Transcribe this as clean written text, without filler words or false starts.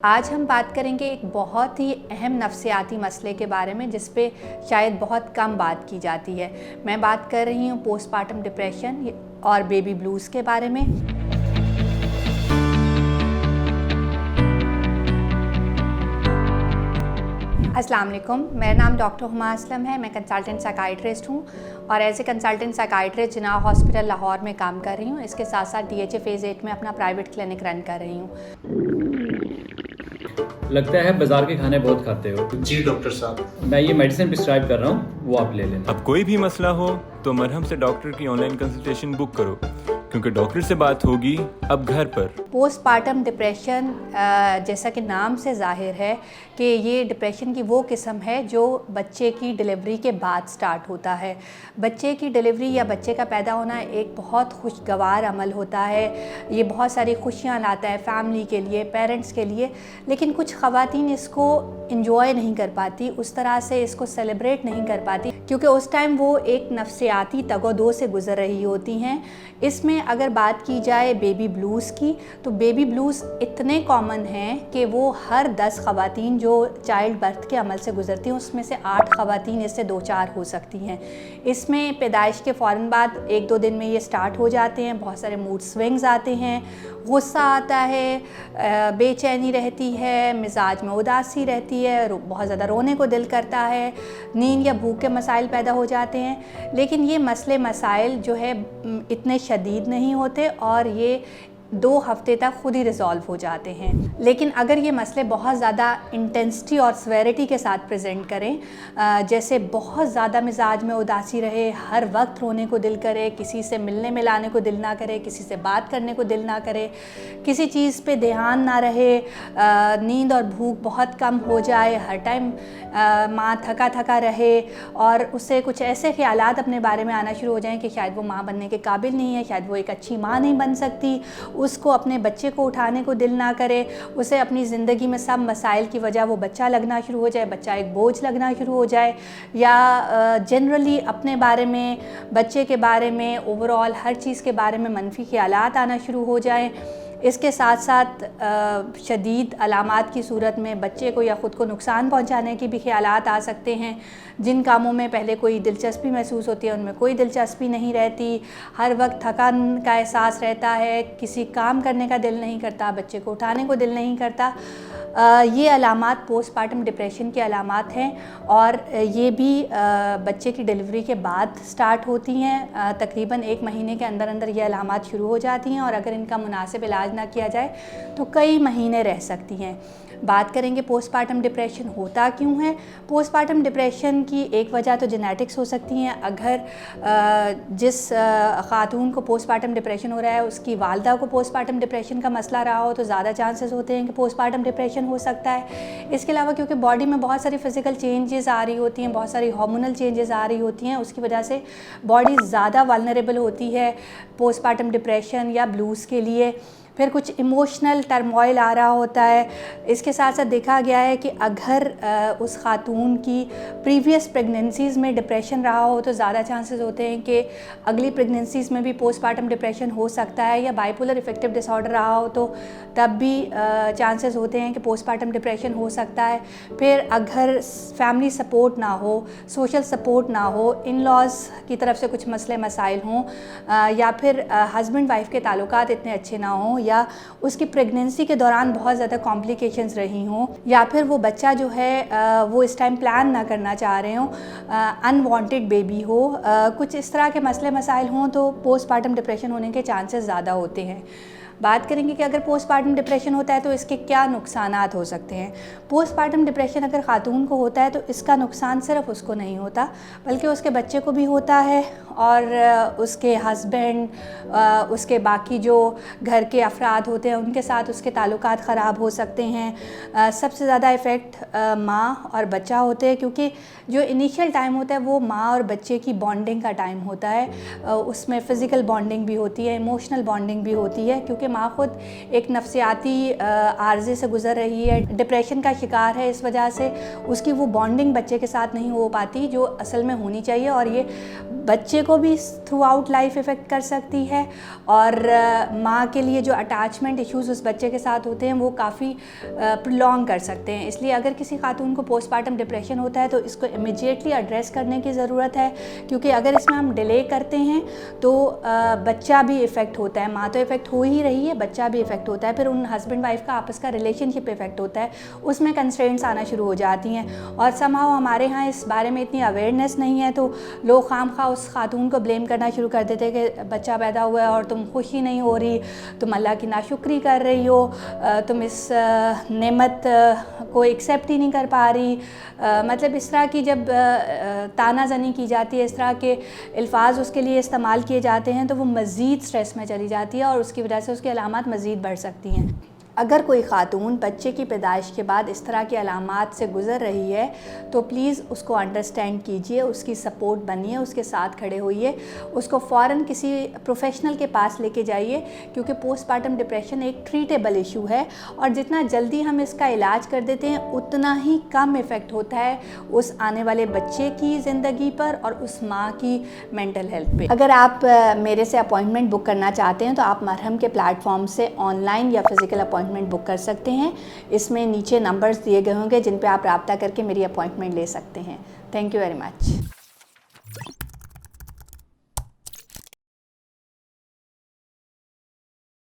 आज हम बात करेंगे एक बहुत ही अहम नफ्सियाती मसले के बारे में जिस पे शायद बहुत कम बात की जाती है। मैं बात कर रही हूँ पोस्टपार्टम डिप्रेशन और बेबी ब्लूज़ के बारे में। अस्सलाम वालेकुम, मेरा नाम डॉक्टर हुमा असलम है। मैं कंसल्टेंट साइकाइट्रिस्ट हूँ और as a consultant psychiatrist Jinnah hospital Lahore में काम कर रही हूँ। इसके साथ साथ DHA फेज़ 8 में अपना प्राइवेट क्लिनिक रन कर रही हूँ। लगता है बाजार के खाने बहुत खाते हो। जी डॉक्टर साहब, मैं ये मेडिसिन प्रिस्क्राइब कर रहा हूँ, वो आप ले लेना। अब कोई भी मसला हो तो मरहम से डॉक्टर की ऑनलाइन कंसल्टेशन बुक करो, क्योंकि डॉक्टर से बात होगी अब घर पर। पोस्टपार्टम डिप्रेशन जैसा कि नाम से ज़ाहिर है कि ये डिप्रेशन की वो किस्म है जो बच्चे की डिलीवरी के बाद स्टार्ट होता है। बच्चे की डिलीवरी या बच्चे का पैदा होना एक बहुत खुशगवार अमल होता है। ये बहुत सारी खुशियाँ लाता है फैमिली के लिए, पेरेंट्स के लिए, लेकिन कुछ ख़वातीन इसको इंजॉय नहीं कर पाती, उस तरह से इसको सेलिब्रेट नहीं कर पाती, क्योंकि उस टाइम वो एक नफ्सियाती तगोदो से गुज़र रही होती हैं। इसमें अगर बात की जाए बेबी ब्लूज़ की, तो बेबी ब्लूज़ इतने कॉमन हैं कि वो हर 10 ख़वातीन जो चाइल्ड बर्थ के अमल से गुज़रती हैं उसमें से 8 ख़वातीन इससे 2-4 हो सकती हैं। इसमें पैदाइश के फ़ौरन बाद 1-2 दिन में ये स्टार्ट हो जाते हैं। बहुत सारे मूड स्विंग्स आते हैं, गुस्सा आता है, बेचैनी रहती है, मिजाज में उदासी रहती है, बहुत ज़्यादा रोने को दिल करता है, नींद या भूख के मसाइल पैदा हो जाते हैं। लेकिन ये मसले मसाइल जो है इतने शदीद नहीं होते और ये 2 हफ्ते तक खुद ही रिज़ॉल्व हो जाते हैं। लेकिन अगर ये मसले बहुत ज़्यादा इंटेंसिटी और सेवेरिटी के साथ प्रेजेंट करें, जैसे बहुत ज़्यादा मिजाज में उदासी रहे, हर वक्त रोने को दिल करे, किसी से मिलने मिलाने को दिल ना करे, किसी से बात करने को दिल ना करे, किसी चीज़ पे ध्यान ना रहे, नींद और भूख बहुत कम हो जाए, हर टाइम माँ थका थका रहे और उससे कुछ ऐसे ख्यालात अपने बारे में आना शुरू हो जाएं कि शायद वो माँ बनने के काबिल नहीं है, शायद वो एक अच्छी माँ नहीं बन सकती, उसको अपने बच्चे को उठाने को दिल ना करे, उसे अपनी ज़िंदगी में सब मसाइल की वजह वो बच्चा लगना शुरू हो जाए, बच्चा एक बोझ लगना शुरू हो जाए, या जनरली अपने बारे में, बच्चे के बारे में, ओवरऑल हर चीज़ के बारे में मनफी ख्यालात आना शुरू हो जाए। इसके साथ साथ शदीद अलामात की सूरत में बच्चे को या ख़ुद को नुकसान पहुंचाने के भी ख्यालात आ सकते हैं। जिन कामों में पहले कोई दिलचस्पी महसूस होती है उनमें कोई दिलचस्पी नहीं रहती, हर वक्त थकान का एहसास रहता है, किसी काम करने का दिल नहीं करता, बच्चे को उठाने को दिल नहीं करता। ये अलामात पोस्टपार्टम डिप्रेशन के अलामात हैं और ये भी बच्चे की डिलीवरी के बाद स्टार्ट होती हैं। तकरीबन 1 महीने के अंदर अंदर ये अलामात शुरू हो जाती हैं और अगर इनका मुनासिब इलाज ना किया जाए तो कई महीने रह सकती हैं। बात करेंगे पोस्टपार्टम डिप्रेशन होता क्यों है। पोस्टपार्टम डिप्रेशन की एक वजह तो जेनेटिक्स हो सकती हैं। अगर जिस ख़ातून को पोस्टपार्टम डिप्रेशन हो रहा है उसकी वालदा को पोस्टपार्टम डिप्रेशन का मसला रहा हो तो ज़्यादा चांसेस होते हैं कि पोस्टपार्टम डिप्रेशन हो सकता है। इसके अलावा क्योंकि बॉडी में बहुत सारी फ़िज़िकल चेंजेस आ रही होती हैं, बहुत सारी हार्मोनल चेंजेस आ रही होती हैं, उसकी वजह से बॉडी ज़्यादा वल्नरेबल होती है पोस्टपार्टम डिप्रेशन या ब्लूज़ के लिए। फिर कुछ इमोशनल टर्मोइल आ रहा होता है। इसके साथ साथ देखा गया है कि अगर उस खातून की प्रीवियस प्रेगनेंसीज़ में डिप्रेशन रहा हो तो ज़्यादा चांसेस होते हैं कि अगली प्रेगनेंसीज़ में भी पोस्टपार्टम डिप्रेशन हो सकता है, या बाइपोलर इफेक्टिव डिसऑर्डर रहा हो तो तब भी चांसेस होते हैं कि पोस्टपार्टम डिप्रेशन हो सकता है। फिर अगर फैमिली सपोर्ट ना हो, सोशल सपोर्ट ना हो, इन लॉज़ की तरफ से कुछ मसले मसाइल हों, या फिर हस्बैंड वाइफ के ताल्लुकात इतने अच्छे ना हों, या उसकी प्रेगनेंसी के दौरान बहुत ज़्यादा कॉम्प्लिकेशंस रही हों, या फिर वो बच्चा जो है वो इस टाइम प्लान ना करना चाह रहे हों, अनवांटेड बेबी हो, कुछ इस तरह के मसले मसाइल हों तो पोस्टपार्टम डिप्रेशन होने के चांसेस ज़्यादा होते हैं। बात करेंगे कि अगर पोस्टपार्टम डिप्रेशन होता है तो इसके क्या नुकसानात हो सकते हैं। पोस्टपार्टम डिप्रेशन अगर ख़ातून को होता है तो इसका नुकसान सिर्फ उसको नहीं होता बल्कि उसके बच्चे को भी होता है और उसके हस्बैंड, उसके बाकी जो घर के अफराद होते हैं उनके साथ उसके ताल्लुकात ख़राब हो सकते हैं। सबसे ज़्यादा इफ़ेक्ट माँ और बच्चा होते हैं, क्योंकि जो इनिशियल टाइम होता है वो माँ और बच्चे की बॉन्डिंग का टाइम होता है। उसमें फ़िज़िकल बॉन्डिंग भी होती है, इमोशनल बॉन्डिंग भी होती है, क्योंकि क्योंकि माँ खुद एक नफ्सियाती आर्जे से गुज़र रही है, डिप्रेशन का शिकार है। इस वजह से उसकी वो बॉन्डिंग बच्चे के साथ नहीं हो पाती जो असल में होनी चाहिए, और ये बच्चे को भी थ्रू आउट लाइफ इफ़ेक्ट कर सकती है। और माँ के लिए जो अटैचमेंट इश्यूज़ उस बच्चे के साथ होते हैं वो काफ़ी प्रोलॉन्ग कर सकते हैं। इसलिए अगर किसी खातून को पोस्टमार्टम डिप्रेशन होता है तो इसको इमीडिएटली एड्रेस करने की ज़रूरत है, क्योंकि अगर इसमें हम डिले करते हैं तो बच्चा भी इफ़ेक्ट होता है। माँ तो इफ़ेक्ट हो ही रही है, बच्चा भी इफ़ेक्ट होता है, फिर उन हस्बैंड वाइफ का आपस का रिलेशनशिप इफ़ेक्ट होता है, उसमें कंस्ट्रेंट्स आना शुरू हो जाती हैं। और समहाउ हमारे यहाँ इस बारे में इतनी अवेयरनेस नहीं है, तो लोग खामखा उस खातून को ब्लेम करना शुरू कर देते हैं कि बच्चा पैदा हुआ है और तुम खुश ही नहीं हो रही, तुम अल्लाह की नाशुक्री कर रही हो, तुम इस नेमत को एक्सेप्ट ही नहीं कर पा रही। मतलब इस तरह की जब तानाज़नी की जाती है, इस तरह के अल्फाज उसके लिए इस्तेमाल किए जाते हैं, तो वो मज़ीद स्ट्रेस में चली जाती है और उसकी वजह से उसकी अलामात मज़ीद बढ़ सकती हैं। अगर कोई ख़ातून बच्चे की पैदाइश के बाद इस तरह की अलामात से गुज़र रही है तो प्लीज़ उसको अंडरस्टैंड कीजिए, उसकी सपोर्ट बनिए, उसके साथ खड़े होइए, उसको फ़ौरन किसी प्रोफेशनल के पास लेके जाइए, क्योंकि पोस्टमार्टम डिप्रेशन एक ट्रीटेबल इशू है और जितना जल्दी हम इसका इलाज कर देते हैं उतना ही कम इफ़ेक्ट होता है उस आने वाले बच्चे की ज़िंदगी पर और उस माँ की मेंटल हेल्थ पे। अगर आप मेरे से अपॉइंटमेंट बुक करना चाहते हैं तो आप मरहम के प्लेटफॉर्म से ऑनलाइन या फिज़िकल अपॉइंटमेंट बुक कर सकते हैं। इसमें नीचे नंबर्स दिए गए होंगे जिन पे आप रब्ता करके मेरी अपॉइंटमेंट ले सकते हैं। Thank you very much.